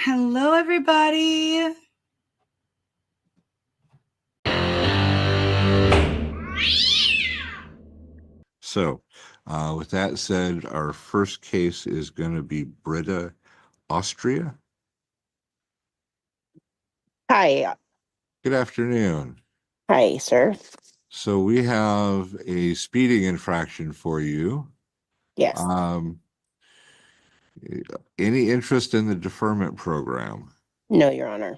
Hello, everybody. So, with that said, our first case is going to be Britta, Austria. Hi. Good afternoon. Hi, sir. So we have a speeding infraction for you. Yes. Any interest in the deferment program? No, Your Honor.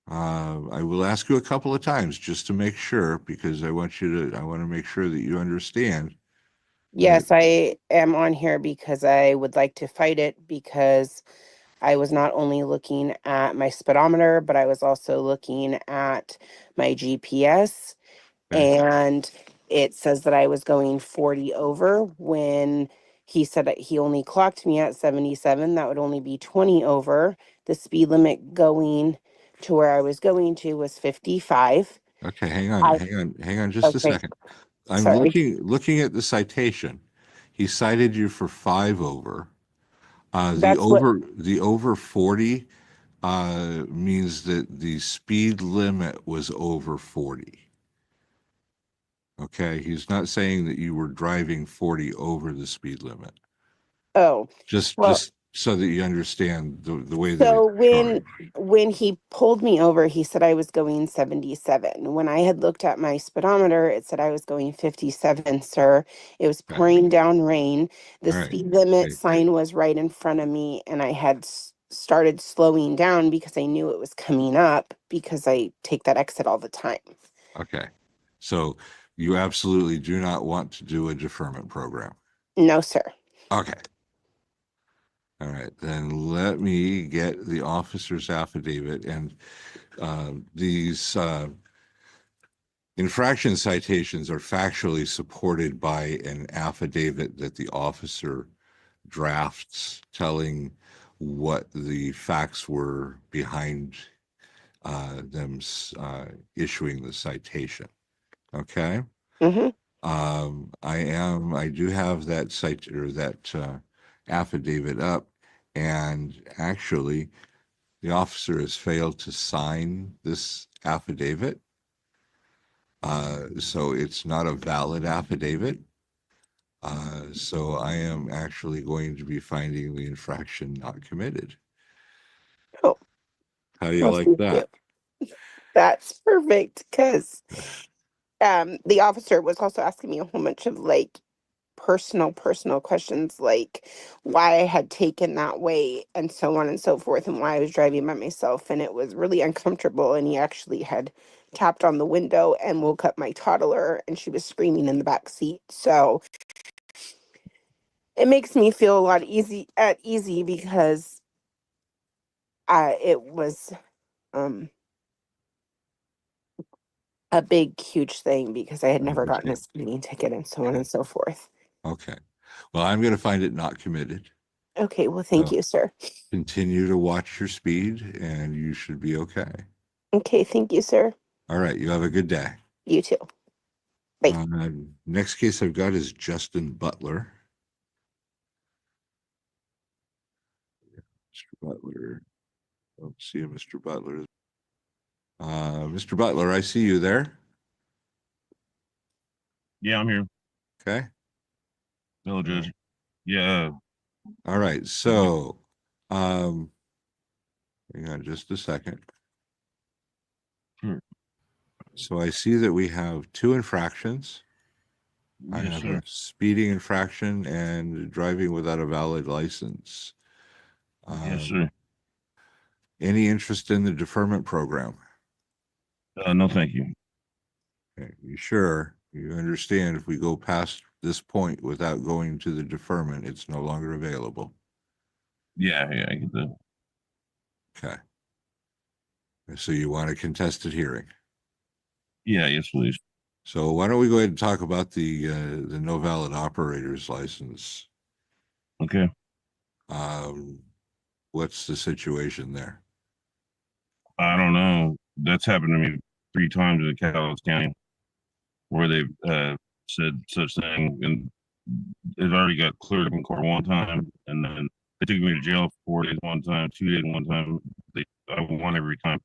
I will ask you a couple of times just to make sure, because I want to make sure that you understand. Yes, I am on here because I would like to fight it, because I was not only looking at my speedometer, but I was also looking at my GPS. Okay. And it says that I was going 40 over when he said that he only clocked me at 77. That would only be 20 over. The speed limit going to where I was going to was 55. Okay, hang on just a second. I'm Sorry. looking at the citation. He cited you for 5 over. The That's what. over 40 means that the speed limit was over 40. Okay, he's not saying that you were driving 40 over the speed limit. Oh, Just well, so that you understand the way that so it's charged. when he pulled me over, he said I was going 77. When I had looked at my speedometer, it said I was going 57, sir. It was Okay. pouring down rain. The All right. speed limit Okay. sign was right in front of me, and I had started slowing down because I knew it was coming up, because I take that exit all the time. Okay. So you absolutely do not want to do a deferment program. No, sir. Okay. All right, then let me get the officer's affidavit, and these infraction citations are factually supported by an affidavit that the officer drafts telling what the facts were behind them issuing the citation. Okay. Mm-hmm. I do have that affidavit up, and actually, the officer has failed to sign this affidavit, so it's not a valid affidavit. So I am actually going to be finding the infraction not committed. Oh, How do you well, like thank that? you. That's perfect, because the officer was also asking me a whole bunch of personal questions, like why I had taken that way and so on and so forth, and why I was driving by myself, and it was really uncomfortable. And he actually had tapped on the window and woke up my toddler, and she was screaming in the back seat. So it makes me feel a lot easy, because it was a big huge thing, because I had never gotten a speeding ticket and so on and so forth. Okay. Well, I'm going to find it not committed. Okay, well, thank you, sir. Continue to watch your speed, and you should be okay. Okay, thank you, sir. All right. You have a good day. You too. Bye. Next case I've got is Justin Butler. Mr. Butler. Don't see you, Mr. Butler. Mr. Butler, I see you there. Yeah, I'm here. Okay. Hello, Judge. Yeah. All right. So, hang on just a second. Sure. So I see that we have 2 infractions. I Yes, have sir. a speeding infraction and driving without a valid license. Yes, sir. Any interest in the deferment program? No, thank you. Okay. You sure? You understand if we go past this point without going to the deferment, it's no longer available. Yeah, I get that. Okay. So you want a contested hearing? Yeah, yes, please. So why don't we go ahead and talk about the no valid operator's license? Okay. What's the situation there? I don't know. That's happened to me 3 times in Cowles County, where they've said such thing, and it already got cleared up in court one time, and then They took me to jail for 4 days one time, 2 days one time. I won every time,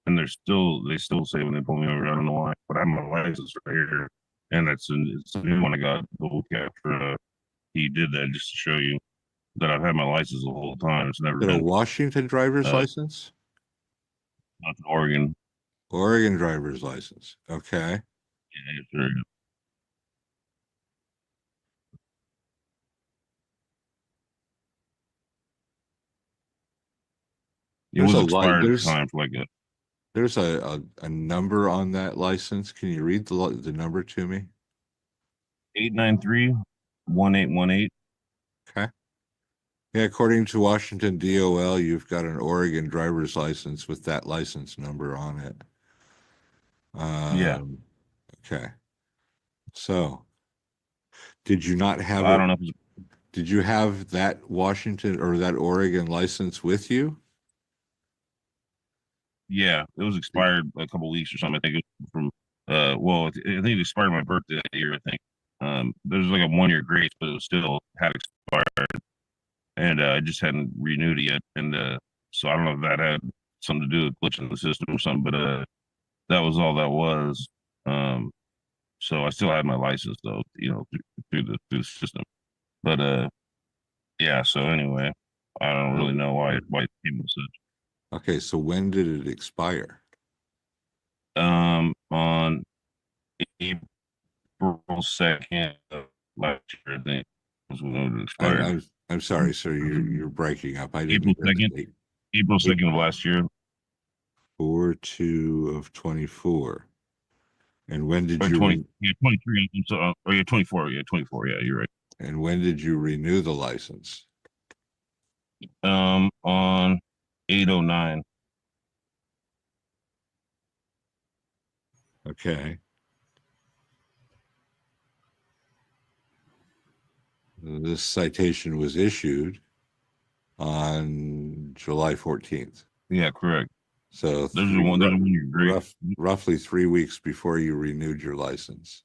and they still say when they pull me over, I don't know why, but I have my license right here, and it's a new one I got the week after he did that just to show you that I've had my license the whole time. It's never Is it a been Washington driver's uh, license? not Oregon. Oregon driver's license. Okay. Yeah, sure. It There's was a light. expired at the time for like There's a number on that license. Can you read the number to me? 893-1818. Okay. Yeah, according to Washington DOL, you've got an Oregon driver's license with that license number on it. Yeah, Okay. So, did you not have I it? don't know if it's Did you have that Washington or that Oregon license with you? yeah, it was expired a couple weeks or something. I think it was from well, I think it expired my birthday that year, I think. There's like a 1 year grace, but it still had expired, and I just hadn't renewed it yet. And so I don't know if that had something to do with glitching the system or something, but that was all that was. Um, so I still had my license though, through the system. But yeah. So anyway, I don't really know why people said Okay, so when did it expire? on April 2nd of last year, I think was when it I, expired. I'm sorry, sir. You're breaking up. I April didn't hear the 2nd, date. April 2nd of last year. 4/2 of 24. And when did Or you 20, yeah, 23. So, oh yeah, 24. Yeah, 24. Yeah, you're right. and when did you renew the license? On 809. Okay. This citation was issued on July 14th. Yeah, correct. So There's a one. There's a 1 year grace. roughly 3 weeks before you renewed your license.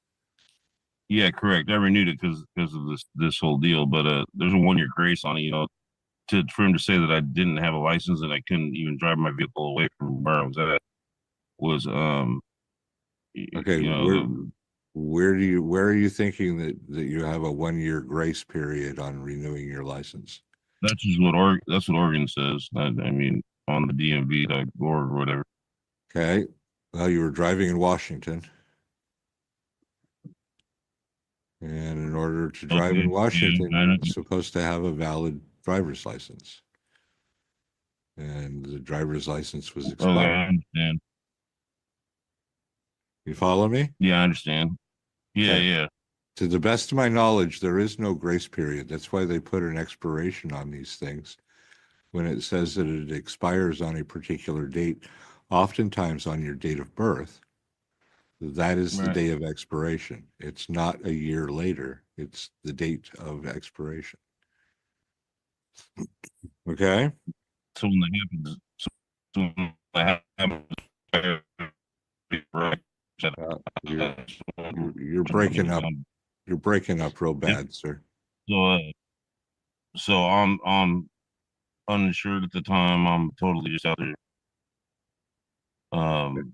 Yeah, correct. I renewed it because of this whole deal, but there's a 1 year grace on it. For him to say that I didn't have a license and I couldn't even drive my vehicle away from where I was at was Okay, where are you thinking that you have a 1 year grace period on renewing your license? that's what Oregon says. I mean, on the DMV.org or whatever. Okay. Well, you were driving in Washington. And in order to drive in Okay. Washington, Yeah, you're supposed to have a valid driver's license. And the driver's license was okay, expired. I understand. You follow me? Yeah, I understand. Yeah, Okay. yeah. To the best of my knowledge, there is no grace period. That's why they put an expiration on these things. When it says that it expires on a particular date, oftentimes on your date of birth, that is the Right. day of expiration. It's not a year later. It's the date of expiration. Okay? So when that happens, when that happens, right. You're breaking up. You're breaking up real bad, sir. So, so I'm uninsured at the time. I'm totally just out there, um,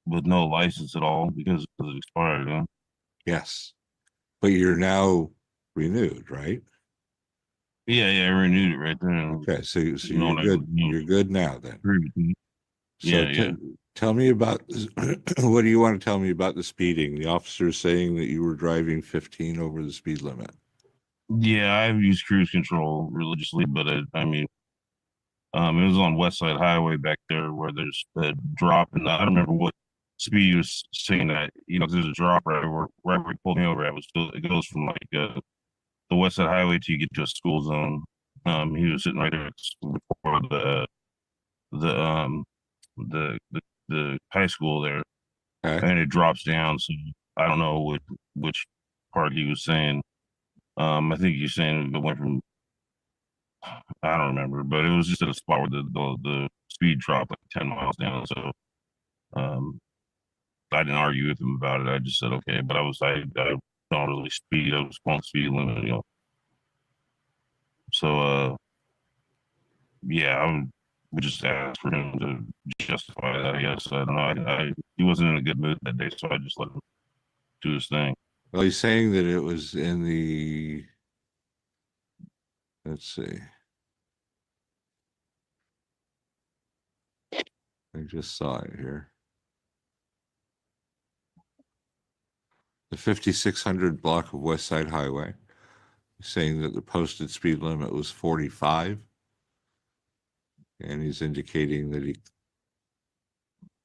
with no license at all because it expired. Huh? Yes. But you're now renewed, right? Yeah, yeah, I renewed it right there. Okay, so No, you're good. You're good now then. So Yeah, yeah. tell me about what do you want to tell me about the speeding? The officer is saying that you were driving 15 over the speed limit. Yeah, I've used cruise control religiously, but I mean, it was on West Side Highway back there where there's a drop, and I don't remember what speed he was saying that. 'Cause there's a drop right where he pulled me over. It goes from like the West Side Highway till you get to a school zone. He was sitting right there before the the high school there, Okay. and it drops down. So I don't know which part he was saying. I think he's saying it went from, I don't remember, but it was just at a spot where the speed dropped like 10 miles down. So um, I didn't argue with him about it. I just said okay, but I don't really speed. I was going speed limit. So yeah, would just ask for him to justify that. I guess I don't know. He wasn't in a good mood that day, so I just let him do his thing. Well, he's saying that it was in the, let's see. I just saw it here. The 5600 block of West Side Highway, saying that the posted speed limit was 45. And he's indicating that he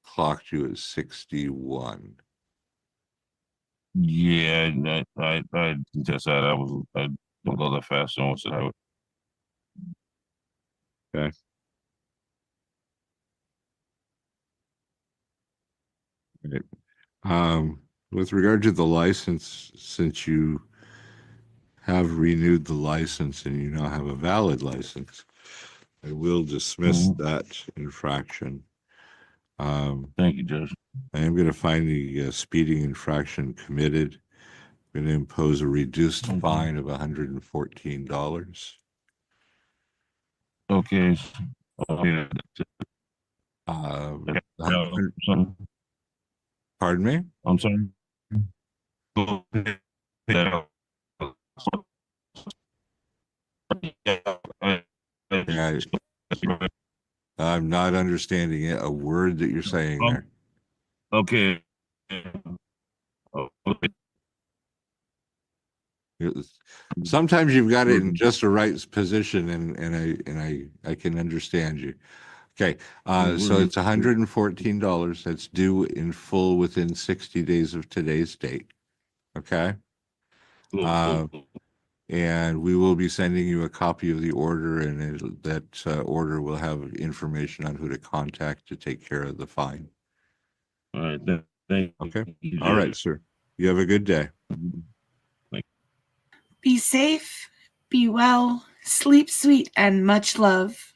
clocked you at 61. Yeah, I contest that. I don't go that fast. I said I would. Okay. Right. With regard to the license, since you have renewed the license and you now have a valid license, I will dismiss that infraction. Thank you, Judge. I am going to find the speeding infraction committed. I'm going to impose a reduced fine of $114. Okay. Pardon me? I'm sorry. Yeah, I'm not understanding it, a word that you're saying there. Okay. Sometimes you've got it in just the right position, and I can understand you. Okay, so it's $114. That's due in full within 60 days of today's date. Okay. And we will be sending you a copy of the order, and that order will have information on who to contact to take care of the fine. All right. Thank Okay. you. All right, sir. You have a good day. Be safe, be well, sleep sweet, and much love.